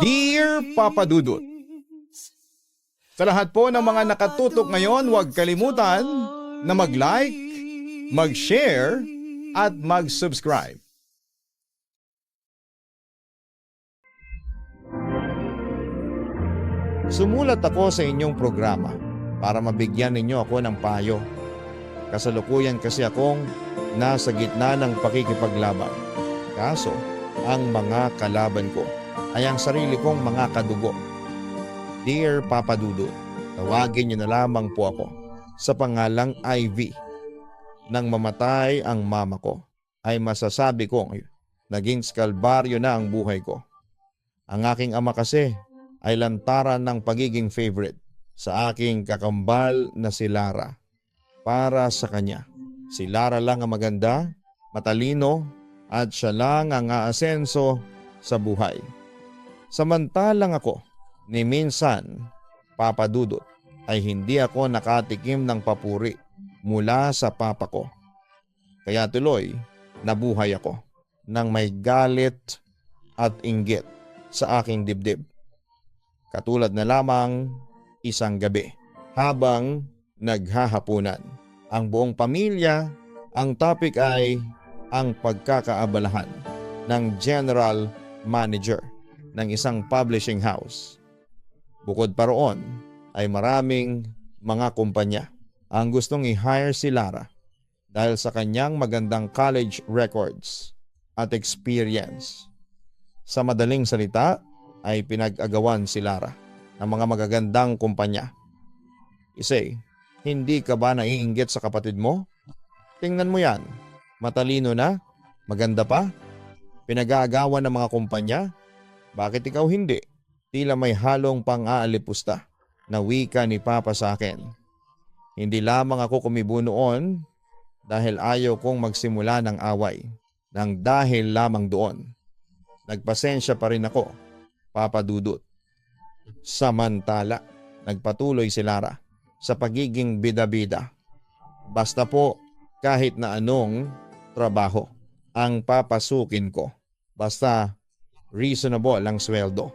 Dear Papa Dudut, sa lahat po ng mga nakatutok ngayon, huwag kalimutan na mag-like, mag-share, at mag-subscribe. Sumulat ako sa inyong programa para mabigyan ninyo ako ng payo. Kasalukuyan kasi akong nasa gitna ng pakikipaglaban. Kaso, ang mga kalaban ko ay ang sarili kong mga kadugo. Dear Papa Dudut, tawagin niyo na lamang po ako sa pangalang Ivy. Nang mamatay ang mama ko, ay masasabi kong naging skalbaryo na ang buhay ko. Ang aking ama kasi ay lantaran ng pagiging favorite sa aking kakambal na si Lara. Para sa kanya, si Lara lang ang maganda, matalino, at siya lang ang aasenso sa buhay. Samantalang ako, ni minsan, Papa Dudut, ay hindi ako nakatikim ng papuri mula sa papa ko. Kaya tuloy, nabuhay ako ng may galit at inggit sa aking dibdib. Katulad na lamang isang gabi habang naghahapunan. Ang buong pamilya, ang topic ay ang pagkakaabalahan ng general manager ng isang publishing house. Bukod pa roon ay maraming mga kumpanya ang gustong i-hire si Lara dahil sa kanyang magandang college records at experience. Sa madaling salita ay pinag-agawan si Lara ng mga magagandang kumpanya. Isay, hindi ka ba naiinggit sa kapatid mo? Tingnan mo yan, matalino na, maganda pa, pinag-aagawan ng mga kumpanya. Bakit ikaw hindi? Tila may halong pang-aalipusta na wika ni Papa sa akin. Hindi lamang ako kumibo noon dahil ayaw kong magsimula ng away. Nang dahil lamang doon, nagpasensya pa rin ako, Papa Dudut. Samantala, nagpatuloy si Lara sa pagiging bida-bida. Basta po kahit na anong trabaho ang papasukin ko. Basta reasonable ang sweldo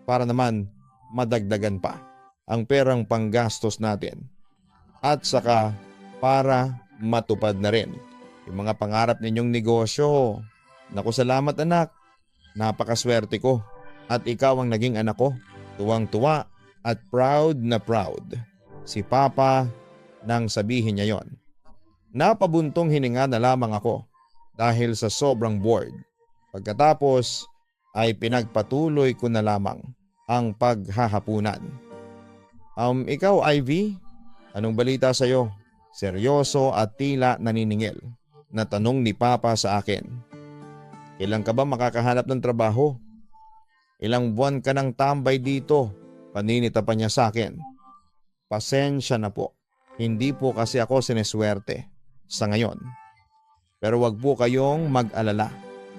para naman madagdagan pa ang perang panggastos natin at saka para matupad na rin yung mga pangarap ninyong negosyo. Naku, salamat anak, napakaswerte ko at ikaw ang naging anak ko. Tuwang-tuwa at proud na proud si Papa nang sabihin niya yon. Napabuntong hininga na lamang ako dahil sa sobrang bored. Pagkatapos ay pinagpatuloy ko na lamang ang paghahapunan. Ikaw Ivy, anong balita sa'yo? Seryoso at tila naniningil na tanong ni Papa sa akin. Kailan ka ba makakahanap ng trabaho? Ilang buwan ka nang tambay dito? Paninita pa niya sa akin. Pasensya na po, hindi po kasi ako sineswerte sa ngayon. Pero wag po kayong mag-alala,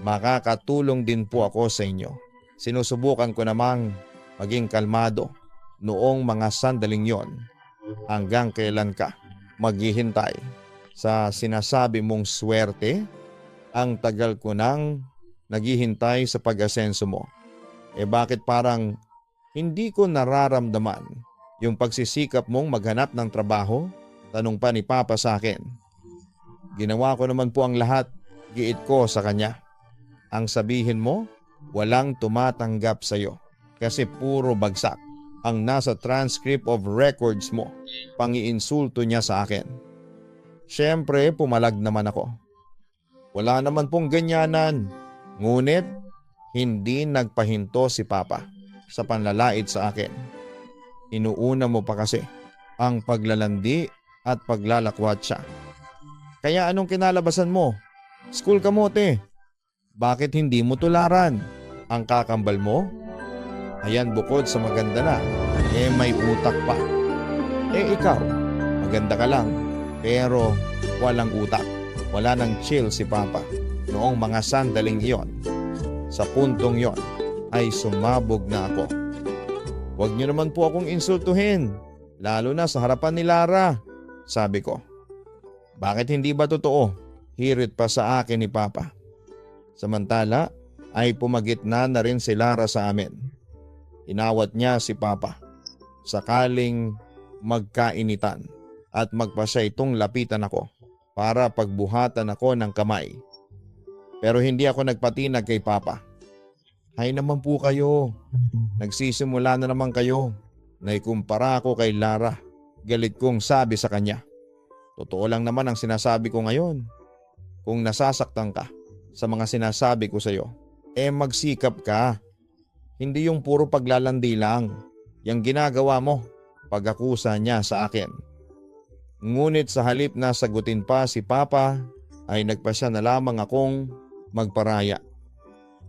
makakatulong din po ako sa inyo. Sinusubukan ko namang maging kalmado noong mga sandaling yon. Hanggang kailan ka maghihintay sa sinasabi mong swerte? Ang tagal ko nang naghihintay sa pag-asenso mo. Bakit parang hindi ko nararamdaman yung pagsisikap mong maghanap ng trabaho? Tanong pa ni Papa sa akin. Ginawa ko naman po ang lahat, giit ko sa kanya. Ang sabihin mo, walang tumatanggap sa'yo kasi puro bagsak ang nasa transcript of records mo. Pangiinsulto niya sa akin. Siyempre pumalag naman ako. Wala naman pong ganyanan. Ngunit hindi nagpahinto si Papa sa panlalait sa akin. Inuuna mo pa kasi ang paglalandi at paglalakwatsa. Kaya anong kinalabasan mo? School kamote. Bakit hindi mo tularan? Ang kakambal mo? Ayan, bukod sa maganda na, may utak pa. Ikaw, maganda ka lang, pero walang utak. Wala nang chill si Papa. Noong mga sandaling iyon, sa puntong yon, ay sumabog na ako. Huwag niyo naman po akong insultuhin, lalo na sa harapan ni Lara, sabi ko. Bakit hindi ba totoo? Hirit pa sa akin ni Papa. Samantala ay pumagitna na rin si Lara sa amin. Inawat niya si Papa. Sakaling magkainitan at magpasya itong lapitan ako para pagbuhatan ako ng kamay. Pero hindi ako nagpatinag kay Papa. Hay naman po kayo. Nagsisimula na naman kayo. Naikumpara ako kay Lara. Galit kong sabi sa kanya. Totoo lang naman ang sinasabi ko ngayon. Kung nasasaktan ka sa mga sinasabi ko sa iyo, magsikap ka. Hindi yung puro paglalandi lang. Yang ginagawa mo, pag-akusa niya sa akin. Ngunit sa halip na sagutin pa si Papa, ay nagpasya na lamang akong magparaya.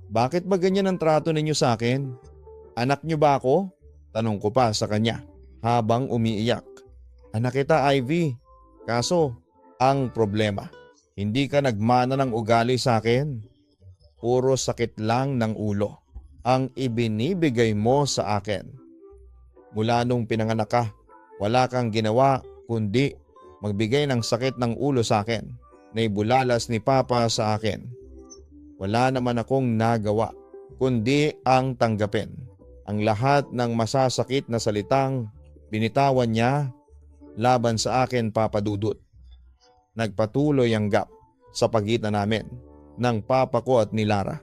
Bakit ba ganyan ang trato ninyo sa akin? Anak niyo ba ako? Tanong ko pa sa kanya habang umiiyak. Anak kita, Ivy. Kaso, ang problema, hindi ka nagmana ng ugali sa akin. Puro sakit lang ng ulo ang ibinibigay mo sa akin. Mula nung pinanganak ka, wala kang ginawa kundi magbigay ng sakit ng ulo sa akin na ibulalas ni Papa sa akin. Wala naman akong nagawa kundi ang tanggapin ang lahat ng masasakit na salitang binitawan niya laban sa akin, Papa Dudut. Nagpatuloy ang gap sa pagitan namin ng Papa ko at ni Lara.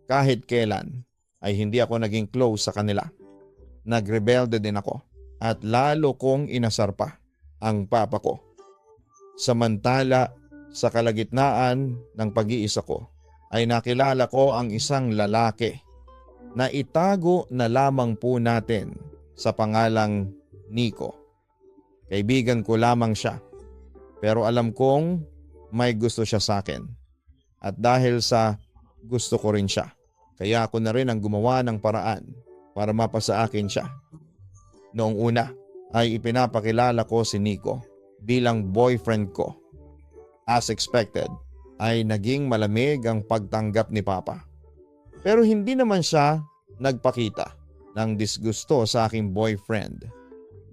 Kahit kailan ay hindi ako naging close sa kanila. Nagrebelde din ako at lalo kong inasar pa ang Papa ko. Samantala sa kalagitnaan ng pag-iisa ko ay nakilala ko ang isang lalaki na itago na lamang po natin sa pangalang Nico. Kaibigan ko lamang siya pero alam kong may gusto siya sa akin at dahil sa gusto ko rin siya, kaya ako na rin ang gumawa ng paraan para mapasa akin siya. Noong una ay ipinapakilala ko si Nico bilang boyfriend ko. As expected ay naging malamig ang pagtanggap ni Papa. Pero hindi naman siya nagpakita ng disgusto sa aking boyfriend.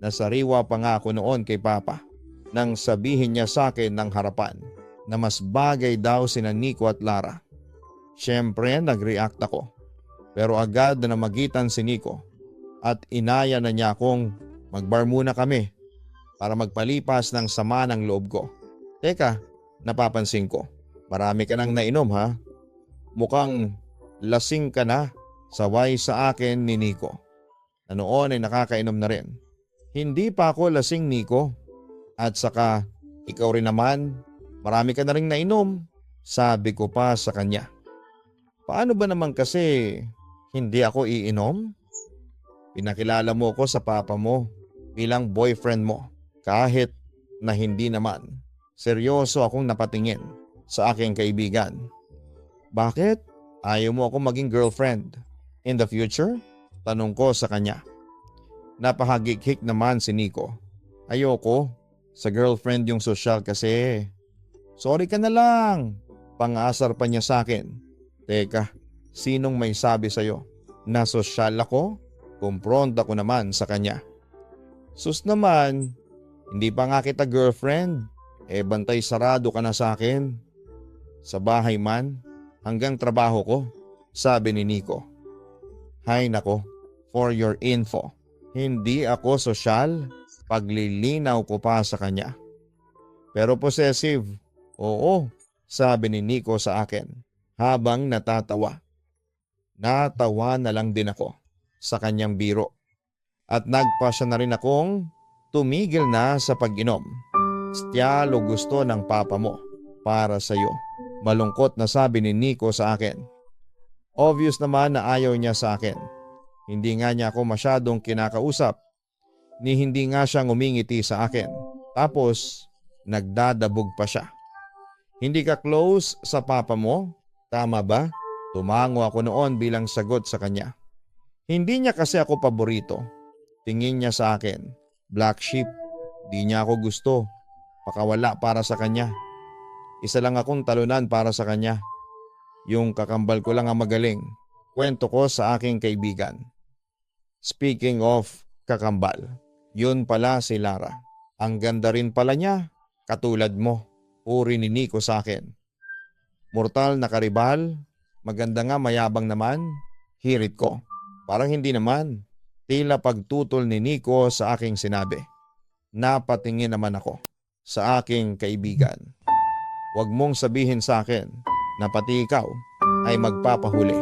Nasariwa pa nga ako noon kay Papa nang sabihin niya sa akin ng harapan na mas bagay daw sina Nico at Lara. Siyempre nag-react ako pero agad na namagitan si Nico at inaya na niya akong magbar muna kami para magpalipas ng sama ng loob ko. Teka, napapansin ko, marami ka nang nainom ha? Mukhang lasing ka na, saway sa akin ni Nico. Na noon ay nakakainom na rin. Hindi pa ako lasing, Nico. At saka, ikaw rin naman, marami ka na rin nainom, sabi ko pa sa kanya. Paano ba naman kasi hindi ako iinom? Pinakilala mo ko sa Papa mo bilang boyfriend mo kahit na hindi naman. Seryoso akong napatingin sa aking kaibigan. Bakit? Ayaw mo akong maging girlfriend in the future? Tanong ko sa kanya. Napahagik-hik naman si Nico. Ayoko. Sa girlfriend yung social kasi. Sorry ka na lang. Pang-asar pa niya sa akin. Teka, sinong may sabi sa'yo na social ako? Kumpronta ko naman sa kanya. Sus naman, hindi pa nga kita girlfriend. Bantay sarado ka na sa akin. Sa bahay man, hanggang trabaho ko, sabi ni Nico. Hay nako, for your info, hindi ako sosyal, paglilinaw ko pa sa kanya. Pero possessive, oo, sabi ni Nico sa akin habang natatawa. Natawa na lang din ako sa kanyang biro at nagpasya na rin akong tumigil na sa pag-inom. Stiyalo gusto ng Papa mo para sa iyo. Malungkot na sabi ni Nico sa akin. Obvious naman na ayaw niya sa akin. Hindi nga niya ako masyadong kinakausap. Ni hindi nga siya ngumingiti sa akin. Tapos nagdadabog pa siya. Hindi ka close sa Papa mo? Tama ba? Tumango ako noon bilang sagot sa kanya. Hindi niya kasi ako paborito. Tingin niya sa akin, black sheep. Di niya ako gusto. Pakawala para sa kanya. Isa lang akong talunan para sa kanya. Yung kakambal ko lang ang magaling. Kwento ko sa aking kaibigan. Speaking of kakambal, yun pala si Lara. Ang ganda rin pala niya, katulad mo. Uri ni Nico sa akin. Mortal na karibal, maganda nga mayabang naman, hirit ko. Parang hindi naman. Tila pagtutol ni Nico sa aking sinabi. Napatingin naman ako sa aking kaibigan. Huwag mong sabihin sa akin na pati ikaw ay magpapahuli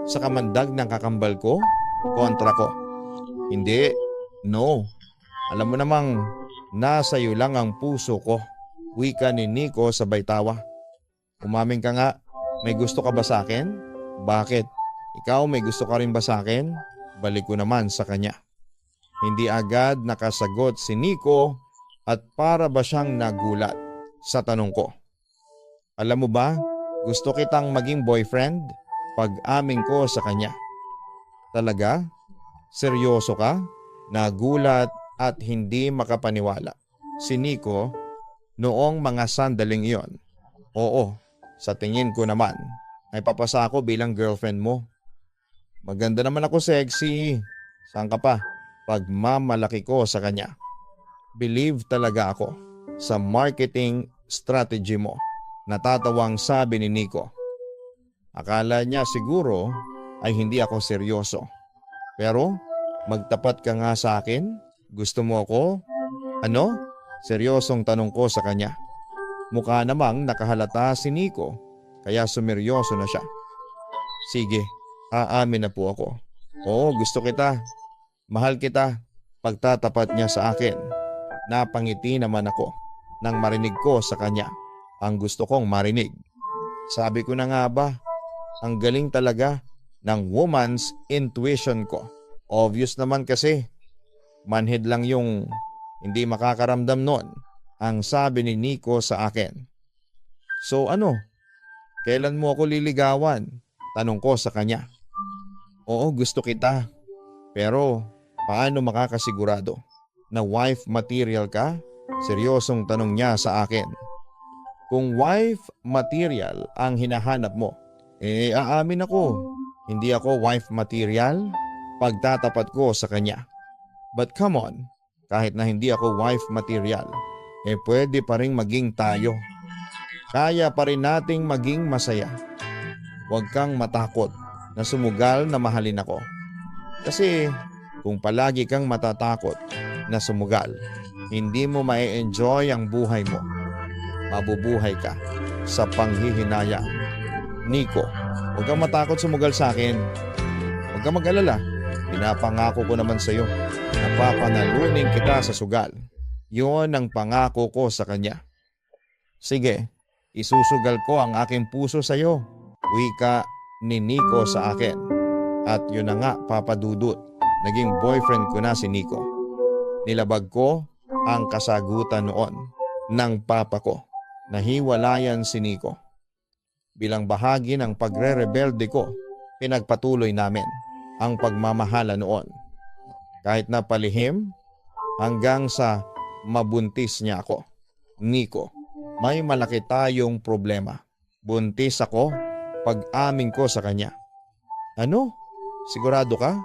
sa kamandag ng kakambal ko kontra ko. Hindi, no. Alam mo namang nasa iyo lang ang puso ko. Wika ni Nico sabay tawa. Umamin ka nga, may gusto ka ba sa akin? Bakit? Ikaw may gusto ka rin ba sa akin? Balik ko naman sa kanya. Hindi agad nakasagot si Nico at para ba siyang nagulat sa tanong ko. Alam mo ba, gusto kitang maging boyfriend? Pag-amin ko sa kanya. Talaga? Seryoso ka? Nagulat at hindi makapaniwala si Nico noong mga sandaling iyon. Oo, sa tingin ko naman ay papasa ako bilang girlfriend mo. Maganda naman ako, sexy. Saan ka pa? Pagmamalaki ko sa kanya. Believe talaga ako sa marketing strategy mo. Natatawang sabi ni Nico. Akala niya siguro ay hindi ako seryoso. Pero magtapat ka nga sa akin? Gusto mo ako? Ano? Seryosong tanong ko sa kanya. Mukha namang nakahalata si Nico kaya sumeryoso na siya. Sige, aamin na po ako. Oo, gusto kita. Mahal kita. Pagtatapat niya sa akin. Napangiti naman ako nang marinig ko sa kanya ang gusto kong marinig. Sabi ko na nga ba, ang galing talaga ng woman's intuition ko. Obvious naman kasi. Manhid lang yung hindi makakaramdam nun, ang sabi ni Nico sa akin. So ano? Kailan mo ako liligawan? Tanong ko sa kanya. Oo, gusto kita. Pero paano makakasigurado na wife material ka? Seryosong tanong niya sa akin. Kung wife material ang hinahanap mo, aamin ako. Hindi ako wife material. Pagtatapat ko sa kanya. But come on, kahit na hindi ako wife material, pwede pa rin maging tayo. Kaya pa rin nating maging masaya. Huwag kang matakot na sumugal na mahalin ako. Kasi kung palagi kang matatakot na sumugal, hindi mo ma-enjoy ang buhay mo. Mabubuhay ka sa panghihinayang. Nico, huwag kang matakot sumugal sa akin. Huwag kang mag-alala. Pinapangako ko naman sa iyo na papanalunin kita sa sugal. Yun ang pangako ko sa kanya. Sige, isusugal ko ang aking puso sa iyo. Wika ni Nico sa akin. At yun na nga, Papa Dudut. Naging boyfriend ko na si Nico. Nilabag ko ang kasagutan noon ng papa ko. Nahiwalayan si Nico. Bilang bahagi ng pagre-rebelde ko, pinagpatuloy namin ang pagmamahala noon. Kahit na palihim hanggang sa mabuntis niya ako. Nico, may malaki tayong problema. Buntis ako pag-amin ko sa kanya. Ano? Sigurado ka?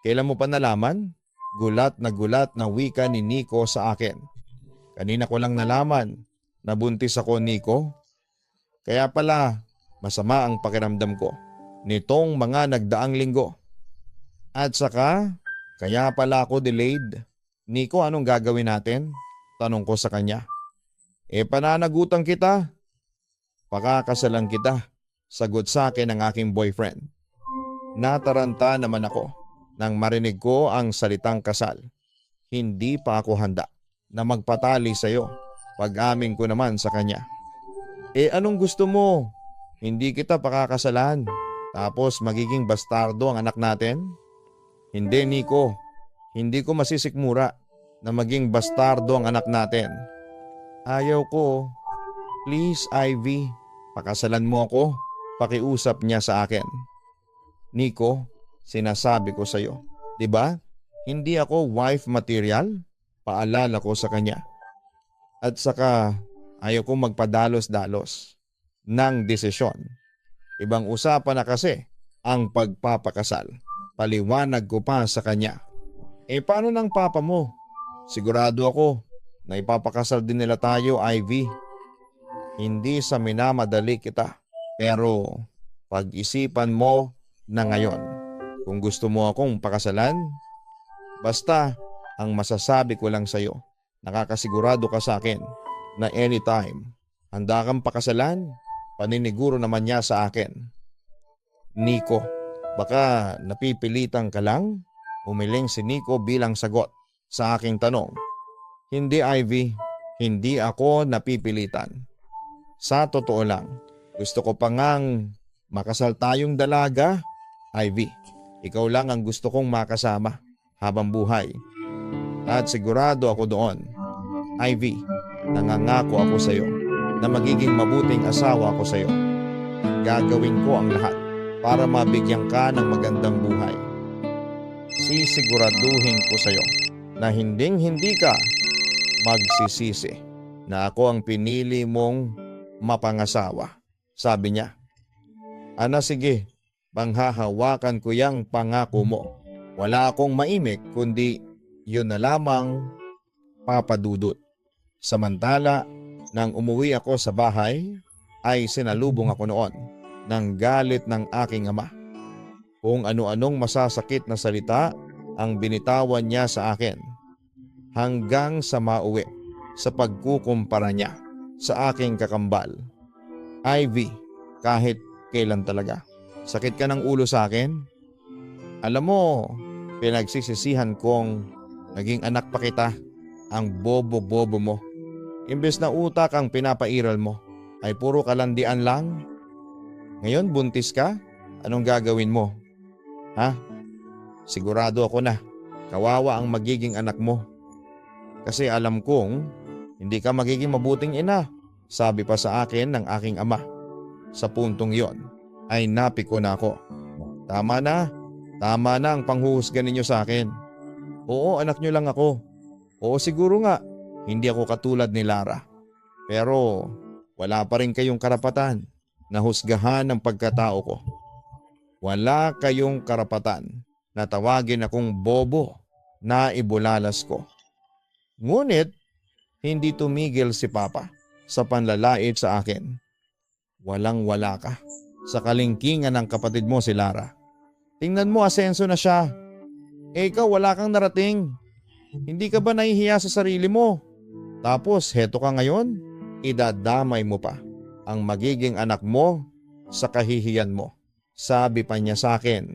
Kailan mo pa nalaman? Gulat na wika ni Nico sa akin. Kanina ko lang nalaman na buntis ako, Nico. Kaya pala masama ang pakiramdam ko nitong mga nagdaang linggo. At saka, kaya pala ako delayed. Nico, anong gagawin natin? Tanong ko sa kanya. Pananagutan kita. Pakakasalan kita. Sagot sa akin ng aking boyfriend. Nataranta naman ako nang marinig ko ang salitang kasal. Hindi pa ako handa na magpatali sa iyo. Pag-amin ko naman sa kanya. Anong gusto mo? Hindi kita pakakasalan. Tapos magiging bastardo ang anak natin? Hindi, Nico. Hindi ko masisikmura na maging bastardo ang anak natin. Ayaw ko. Please, Ivy. Pakasalan mo ako. Pakiusap niya sa akin. Nico, sinasabi ko sa iyo. Diba? Hindi ako wife material? Paalala ko sa kanya. At saka ayaw kong magpadalos-dalos ng desisyon. Ibang usapan na kasi ang pagpapakasal. Paliwanag ko pa sa kanya. Paano ng papa mo? Sigurado ako na ipapakasal din nila tayo, Ivy. Hindi sa minamadali kita. Pero pag-isipan mo na ngayon. kung gusto mo akong pakasalan. Basta ang masasabi ko lang sa'yo, nakakasigurado ka sa akin na anytime handa kang pakasalan. Paniniguro naman niya sa akin. Nico, baka napipilitan ka lang? Umiling si Nico bilang sagot sa aking tanong. Hindi, Ivy, hindi ako napipilitan. Sa totoo lang, gusto ko pa ngang makasal tayong dalaga. Ivy, ikaw lang ang gusto kong makasama habang buhay. At sigurado ako doon. Ivy, nangangako ako sa iyo na magiging mabuting asawa ako sa iyo. Gagawin ko ang lahat para mabigyan ka ng magandang buhay. Sisiguraduhin ko sa iyo na hinding-hindi ka magsisisi na ako ang pinili mong mapangasawa. Sabi niya. Ana sige, panghahawakan ko yang pangako mo. Wala akong maimik kundi yun na lamang, Papa Dudut. Samantala, nang umuwi ako sa bahay, ay sinalubong ako noon ng galit ng aking ama. Kung ano-anong masasakit na salita ang binitawan niya sa akin, hanggang sa mauwi sa pagkukumpara niya sa aking kakambal. Ivy, kahit kailan talaga, sakit ka ng ulo sa akin? Alam mo, pinagsisisihan kong naging anak pa kita. Ang bobo-bobo mo. Imbes na utak ang pinapairal mo, ay puro kalandian lang. Ngayon buntis ka? Anong gagawin mo? Ha? Sigurado ako na kawawa ang magiging anak mo. Kasi alam kong hindi ka magiging mabuting ina. Sabi pa sa akin ng aking ama. Sa puntong yon ay napiko na ako. Tama na ang panghuhusga ninyo sa akin. Oo, anak nyo lang ako. Oo, siguro nga, hindi ako katulad ni Lara. Pero wala pa rin kayong karapatan na husgahan ang pagkatao ko. Wala kayong karapatan na tawagin akong bobo na ibulalas ko. Ngunit, hindi tumigil si Papa sa panlalait sa akin. Walang-wala ka sa kalingkingan ng kapatid mo si Lara. Tingnan mo, asenso na siya. Ikaw wala kang narating. Hindi ka ba nahihiya sa sarili mo? Tapos heto ka ngayon, idadamay mo pa ang magiging anak mo sa kahihiyan mo. Sabi pa niya sa akin,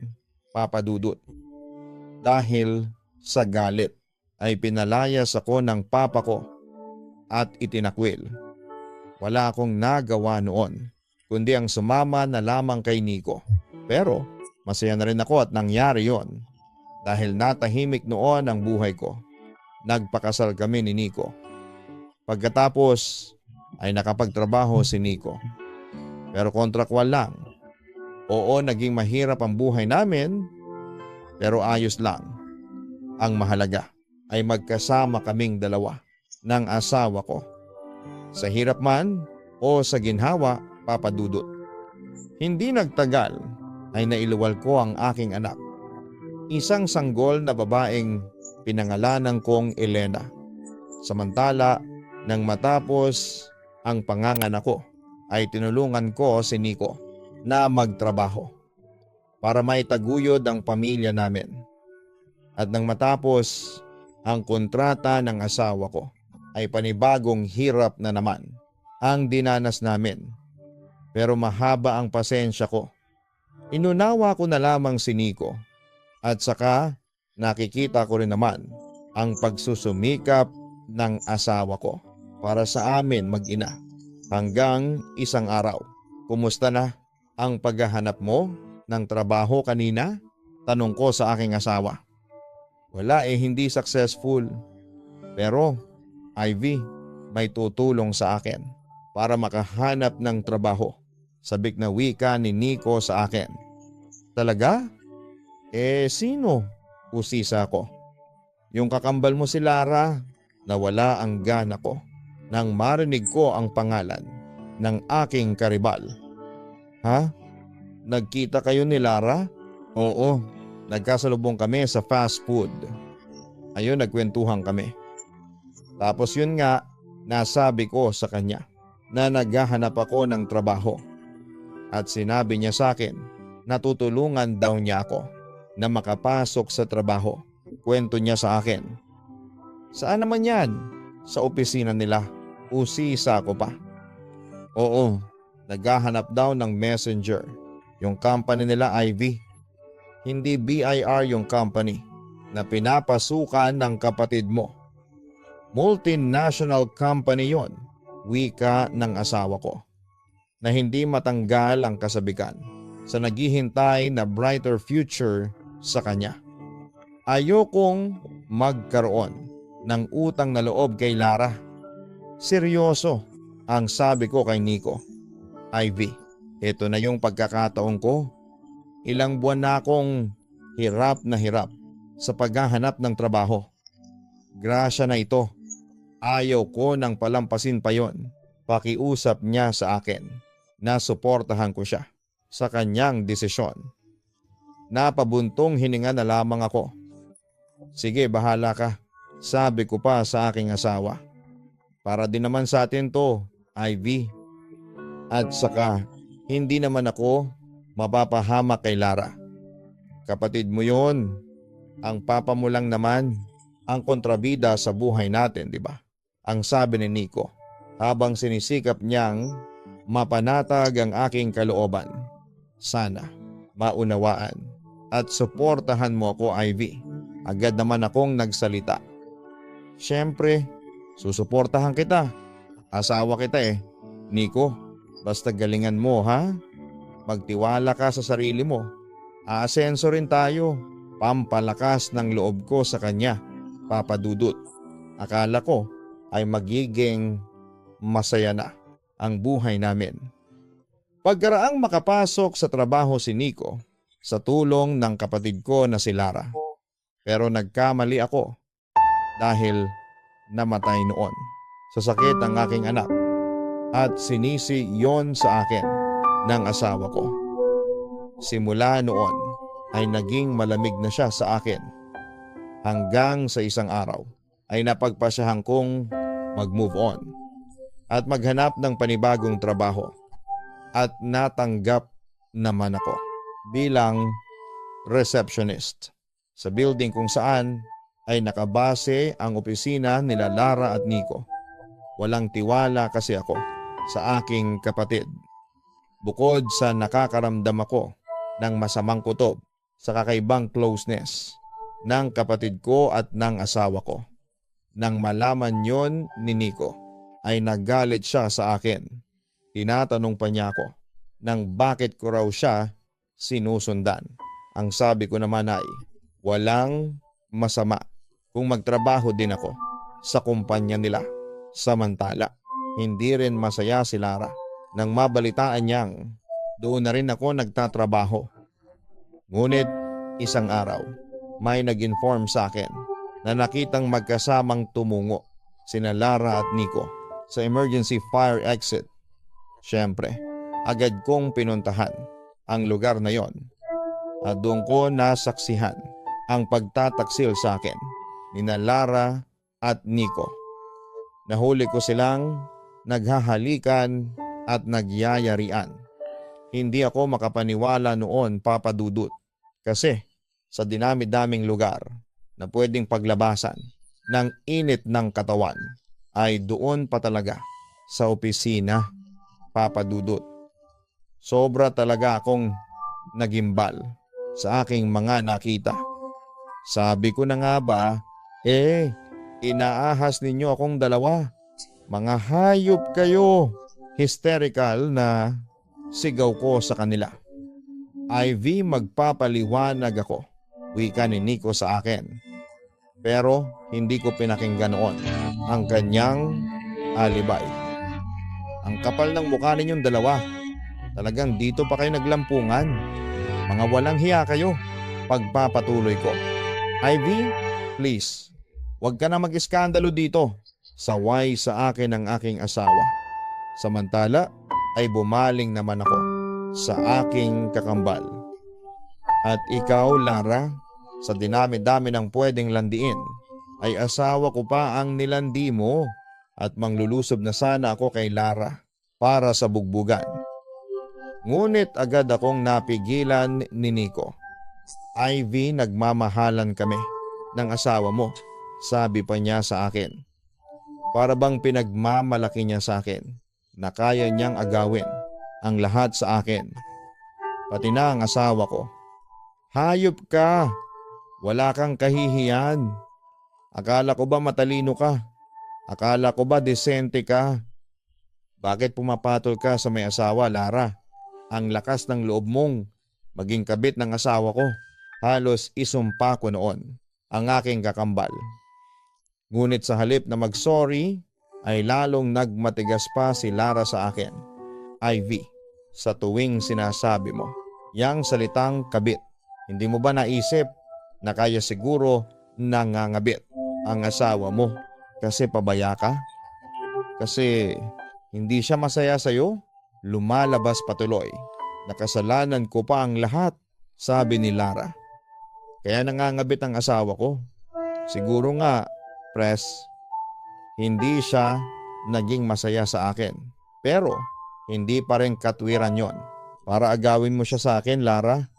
Papa Dudut. Dahil sa galit ay pinalayas ako ng papa ko at itinakwil. Wala akong nagawa noon kundi ang sumama na lamang kay Nico. Pero masaya na rin ako at nangyari yon dahil natahimik noon ang buhay ko. Nagpakasal kami ni Nico. Pagkatapos ay nakapagtrabaho si Nico. Pero kontrakwal lang. Oo, naging mahirap ang buhay namin, pero ayos lang. Ang mahalaga ay magkasama kaming dalawa ng asawa ko. Sa hirap man o sa ginhawa, Papa Dudut. Hindi nagtagal ay nailuwal ko ang aking anak. Isang sanggol na babaeng pinangalanan kong Elena. Samantala, nang matapos ang panganganak ko, ay tinulungan ko si Nico na magtrabaho para maitaguyod ang pamilya namin. At nang matapos ang kontrata ng asawa ko, ay panibagong hirap na naman ang dinanas namin. Pero mahaba ang pasensya ko. Inunawa ko na lamang si Nico at saka nakikita ko rin naman ang pagsusumikap ng asawa ko para sa amin mag-ina. Hanggang isang araw, kumusta na ang paghahanap mo ng trabaho kanina? Tanong ko sa aking asawa. Wala hindi successful. Pero Ivy, may tutulong sa akin para makahanap ng trabaho. Sabik na wika ni Nico sa akin. Talaga? Sino? Usisa ko. Yung kakambal mo si Lara. Nawala ang gana ko nang marinig ko ang pangalan ng aking karibal. Ha? Nagkita kayo ni Lara? Oo, nagkasalubong kami sa fast food. Ayun, nagkwentuhan kami. Tapos yun nga, nasabi ko sa kanya na naghahanap ako ng trabaho. At sinabi niya sa akin na tutulungan daw niya ako na makapasok sa trabaho. Kwento niya sa akin. Saan naman yan? Sa opisina nila. Usisa ko pa. Oo, naghahanap daw ng messenger. Yung company nila Ivy. Hindi BIR yung company na pinapasukan ng kapatid mo. Multinational company yon, wika ng asawa ko, na hindi matanggal ang kasabikan sa naghihintay na brighter future sa kanya. Ayokong magkaroon ng utang na loob kay Lara. Seryoso ang sabi ko kay Nico. Ivy, ito na yung pagkakataon ko. Ilang buwan na akong hirap na hirap sa paghahanap ng trabaho. Grasya na ito. Ayaw ko nang palampasin pa yon. Pakiusap niya sa akin na suportahan ko siya sa kanyang desisyon. Napabuntong hininga na lamang ako. Sige, bahala ka, sabi ko pa sa aking asawa. Para din naman sa atin to, Ivy. At saka, hindi naman ako mapapahamak kay Lara. Kapatid mo yon. Ang papa mo lang naman ang kontrabida sa buhay natin, di ba? Ang sabi ni Nico habang sinisikap niyang mapanatag ang aking kalooban. Sana maunawaan at suportahan mo ako, Ivy. Agad naman akong nagsalita. Siyempre, susuportahan kita. Asawa kita eh. Nico, basta galingan mo ha. Magtiwala ka sa sarili mo. Aasenso rin tayo. Pampalakas ng loob ko sa kanya, Papa Dudut. Akala ko ay magiging masaya na ang buhay namin. Pagkaraang makapasok sa trabaho si Nico sa tulong ng kapatid ko na si Lara. Pero nagkamali ako dahil namatay noon sa sakit ang aking anak at sinisi yon sa akin ng asawa ko. Simula noon ay naging malamig na siya sa akin hanggang sa isang araw ay napagpasyahan kong mag-move on at maghanap ng panibagong trabaho at natanggap naman ako bilang receptionist sa building kung saan ay nakabase ang opisina nila Lara at Nico. Walang tiwala kasi ako sa aking kapatid. Bukod sa nakakaramdam ako ng masamang kutob sa kakaibang closeness ng kapatid ko at ng asawa ko. Nang malaman yon ni Nico ay nagalit siya sa akin. Tinatanong pa niya ako ng bakit ko raw siya sinusundan. Ang sabi ko naman ay walang masama kung magtrabaho din ako sa kumpanya nila. Samantala, hindi rin masaya si Lara nang mabalitaan niyang doon na rin ako nagtatrabaho. Ngunit isang araw may nag-inform sa akin na nakitang magkasamang tumungo sina Lara at Nico sa emergency fire exit. Siyempre, agad kong pinuntahan ang lugar na yon at doon ko nasaksihan ang pagtataksil sa akin ni Lara at Nico. Nahuli ko silang naghahalikan at nagyayarian. Hindi ako makapaniwala noon, Papa Dudut, kasi sa dinami-daming lugar na pwedeng paglabasan ng init ng katawan ay doon pa talaga sa opisina, Papa Dudut. Sobra talaga akong nagimbal sa aking mga nakita. Sabi ko na nga ba, inaahas ninyo akong dalawa. Mga hayop kayo. Hysterical na sigaw ko sa kanila. Ivy, magpapaliwanag ako, wika ni Nico sa akin. Pero hindi ko pinakinggan noon ang kanyang alibay. Ang kapal ng mukha ninyong dalawa. Talagang dito pa kayo naglampungan. Mga walang hiya kayo. Pagpapatuloy ko. Ivy, please, huwag ka na mag-iskandalo dito. Saway sa akin ang aking asawa. Samantala ay bumaling naman ako sa aking kakambal. At ikaw, Lara, sa dinami-dami ng pwedeng landiin, ay asawa ko pa ang nilandi mo at manglulusob na sana ako kay Lara para sa bugbugan. Ngunit agad akong napigilan ni Nico Ivy, nagmamahalan kami ng asawa mo, sabi pa niya sa akin. Para bang pinagmamalaki niya sa akin na kaya niyang agawin ang lahat sa akin, pati na ang asawa ko. Hayop ka! Wala kang kahihiyan. Akala ko ba matalino ka? Akala ko ba desente ka? Bakit pumapatol ka sa may asawa, Lara? Ang lakas ng loob mong maging kabit ng asawa ko. Halos isumpa ko noon ang aking kakambal. Ngunit sa halip na mag-sorry ay lalong nagmatigas pa si Lara sa akin. Ivy, sa tuwing sinasabi mo yang salitang kabit, hindi mo ba naisip na kaya siguro nangangabit ang asawa mo kasi pabaya ka? Kasi hindi siya masaya sa'yo? Lumalabas patuloy. Nakasalanan ko pa ang lahat, sabi ni Lara. Kaya nangangabit ang asawa ko. Siguro nga, Pres, hindi siya naging masaya sa akin. Pero hindi pa rin katwiran yon. Para agawin mo siya sa akin, Lara.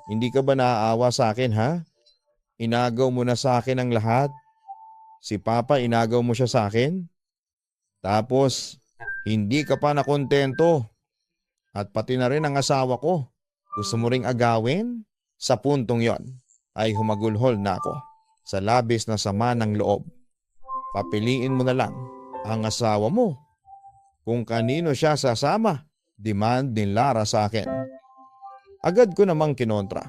Hindi ka ba naaawa sa akin, ha? Inagaw mo na sa akin ang lahat. Si Papa, inagaw mo siya sa akin. Tapos, hindi ka pa nakontento. At pati na rin ang asawa ko. Gusto mo ring agawin? Sa puntong yon ay humagulhol na ako sa labis na sama ng loob. Papiliin mo na lang ang asawa mo kung kanino siya sasama, demand ni Lara sa akin. Agad ko namang kinontra.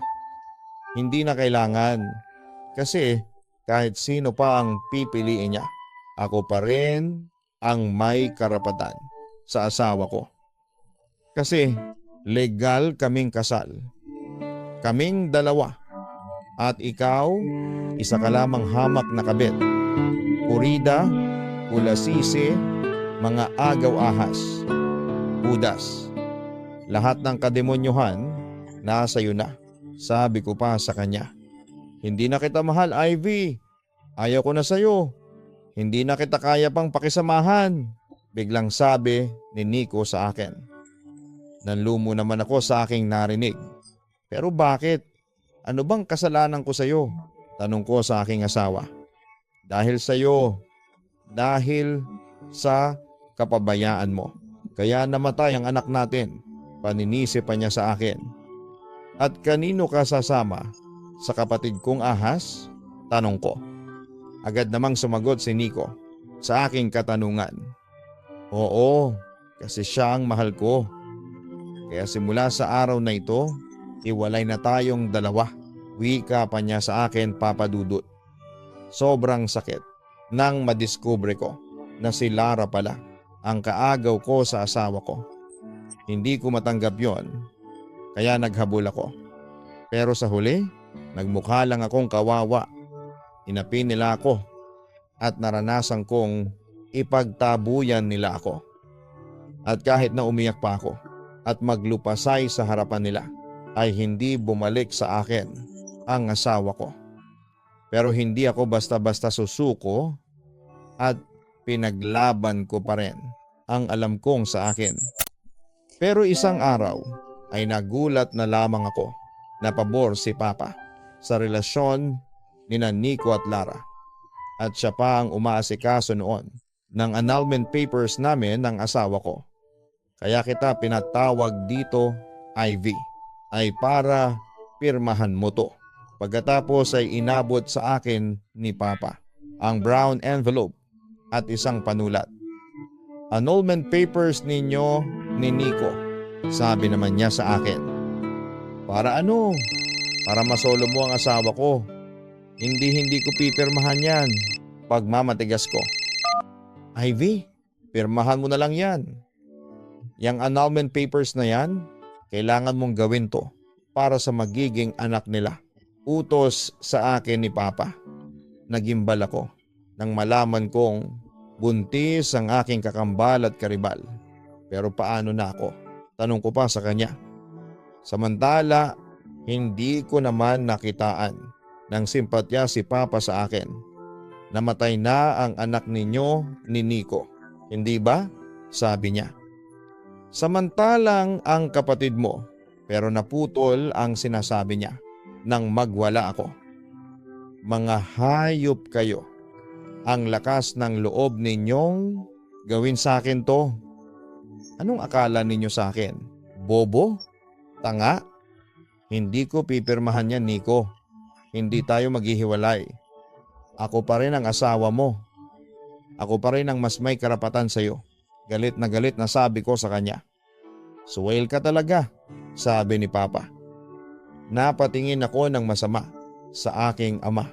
Hindi na kailangan kasi kahit sino pa ang pipiliin niya, ako pa rin ang may karapatan sa asawa ko. Kasi legal kaming kasal. Kaming dalawa. At ikaw, isa ka lamang hamak na kabit. Kurida, kulasisi, mga agaw-ahas, udas. Lahat ng kademonyuhan nasa iyo na, sabi ko pa sa kanya. Hindi na kita mahal, Ivy. Ayaw ko na sa'yo. Hindi na kita kaya pang pakisamahan, biglang sabi ni Nico sa akin. Nanlumo naman ako sa aking narinig. Pero bakit? Ano bang kasalanan ko sa'yo? Tanong ko sa aking asawa. Dahil sa'yo. Dahil sa kapabayaan mo. Kaya namatay ang anak natin. Paninisi pa niya sa akin. At kanino ka sasama? Sa kapatid kong ahas? Tanong ko. Agad namang sumagot si Nico sa aking katanungan. Oo, kasi siya ang mahal ko. Kaya simula sa araw na ito, iwalay na tayong dalawa. Wika pa niya sa akin, Papa Dudut. Sobrang sakit nang madiskubre ko na si Lara pala ang kaagaw ko sa asawa ko. Hindi ko matanggap yon, kaya naghabol ako. Pero sa huli, nagmukha lang akong kawawa. Inapi nila ako at naranasan kong ipagtabuyan nila ako. At kahit na umiyak pa ako at maglupasay sa harapan nila, ay hindi bumalik sa akin ang asawa ko. Pero hindi ako basta-basta susuko at pinaglaban ko pa rin ang alam kong sa akin. Pero isang araw ay nagulat na lamang ako na pabor si Papa sa relasyon ni Nico at Lara. At siya pa ang umaasikaso noon ng annulment papers namin ng asawa ko. Kaya kita pinatawag dito, Ivy, ay para pirmahan mo to. Pagkatapos ay inabot sa akin ni Papa ang brown envelope at isang panulat. Annulment papers ninyo ni Nico, sabi naman niya sa akin. Para ano? Para masolo mo ang asawa ko. Hindi ko pipirmahan yan. Pagmamatigas ko. Ivy, pirmahan mo na lang yan. Yang annulment papers na yan, kailangan mong gawin to para sa magiging anak nila. Utos sa akin ni Papa. Nagimbal ako nang malaman kong buntis ang aking kakambal at karibal. Pero paano na ako? Tanong ko pa sa kanya. Samantala, hindi ko naman nakitaan ng simpatya si Papa sa akin. Namatay na ang anak ninyo ni Nico. Hindi ba? Sabi niya. Samantalang ang kapatid mo, pero naputol ang sinasabi niya. nang magwala ako. Mga hayop kayo. Ang lakas ng loob ninyong gawin sa akin to. Anong akala ninyo sa akin? Bobo? Tanga? Hindi ko pipirmahan yan, Nico. Hindi tayo maghihiwalay. Ako pa rin ang asawa mo. Ako pa rin ang mas may karapatan sa'yo. Galit na sabi ko sa kanya. Suwail ka talaga, sabi ni Papa. Napatingin ako ng masama sa aking ama.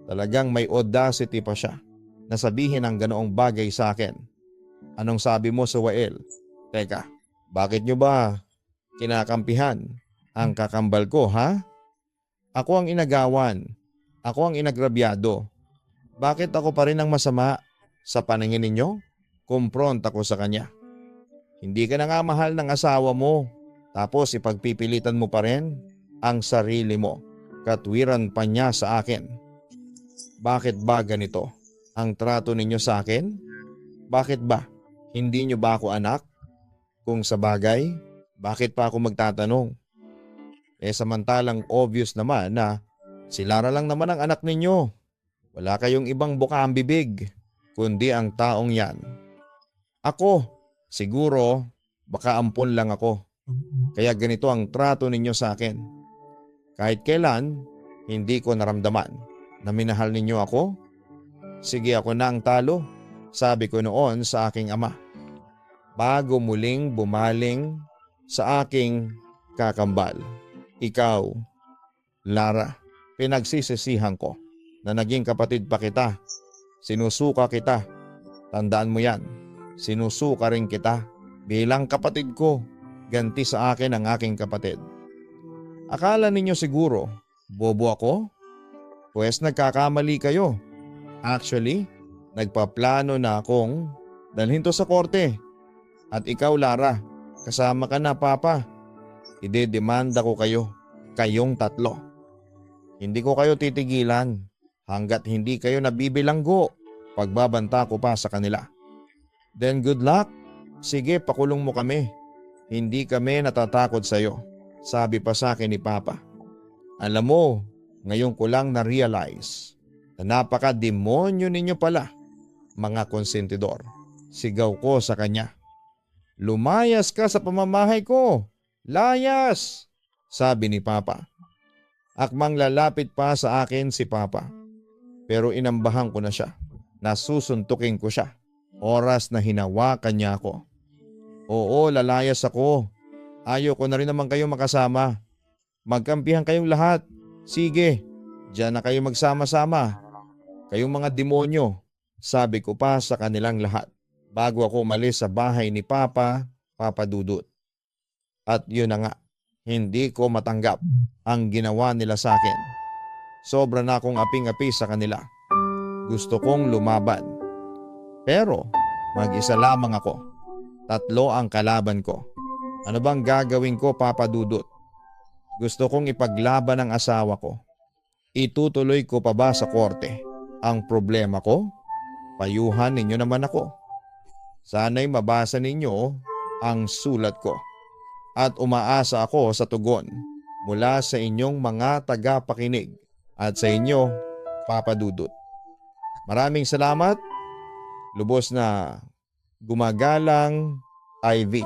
Talagang may audacity pa siya na sabihin ang ganoong bagay sa akin. Anong sabi mo, Suwail? Teka, bakit nyo ba kinakampihan ang kakambal ko, ha? Ako ang inagawan. Ako ang inagrabyado. Bakit ako pa rin ang masama sa paningin ninyo? Kumpront ako sa kanya. Hindi ka na nga mahal ng asawa mo. Tapos ipagpipilitan mo pa rin ang sarili mo. Katwiran pa niya sa akin. Bakit ba ganito ang trato ninyo sa akin? Bakit ba? Hindi nyo ba ako anak? Kung sa bagay, bakit pa ako magtatanong? Samantalang obvious naman na si Lara lang naman ang anak ninyo. Wala kayong ibang bukang bibig, kundi ang taong yan. Ako, siguro, baka ampon lang ako. Kaya ganito ang trato ninyo sa akin. Kahit kailan, hindi ko naramdaman na minahal ninyo ako. Sige, ako na ang talo, sabi ko noon sa aking ama. Bago muling bumaling sa aking kakambal. Ikaw, Lara, pinagsisisihan ko na naging kapatid pa kita. Sinusuka kita. Tandaan mo yan. Sinusuka rin kita bilang kapatid ko. Ganti sa akin ang aking kapatid. Akala ninyo siguro, bobo ako? Pues nagkakamali kayo. Actually, nagpaplano na akong dalhin to sa korte. At ikaw, Lara, kasama ka na, Papa. Idedemanda ko kayo, kayong tatlo. Hindi ko kayo titigilan hanggat hindi kayo nabibilanggo. Pagbabanta ko pa sa kanila. Then good luck. Sige, pakulong mo kami. Hindi kami natatakot sa iyo, sabi pa sa akin ni Papa. Alam mo, ngayon ko lang na-realize na napaka-demonyo ninyo pala, mga konsentidor. Sigaw ko sa kanya. Lumayas ka sa pamamahay ko. Layas! Sabi ni Papa. Akmang lalapit pa sa akin si Papa. Pero inambahan ko na siya. Nasusuntukin ko siya. Oras na hinawakan niya ako. Oo, lalayas ako. Ayaw ko na rin naman kayong makasama. Magkampihan kayong lahat. Sige, diyan na kayo magsama-sama. Kayong mga demonyo, sabi ko pa sa kanilang lahat. Bago ako umalis sa bahay ni Papa Dudut. At yun na nga, hindi ko matanggap ang ginawa nila sa akin. Sobra na akong aping-api sa kanila. Gusto kong lumaban. Pero mag-isa lamang ako. 3 ang kalaban ko. Ano bang gagawin ko, Papa Dudut? Gusto kong ipaglaban ang asawa ko. Itutuloy ko pa ba sa korte ang problema ko? Payuhan ninyo naman ako. Sana'y mabasa ninyo ang sulat ko. At umaasa ako sa tugon mula sa inyong mga tagapakinig at sa inyo, Papa Dudut. Maraming salamat. Lubos na gumagalang, Ivy.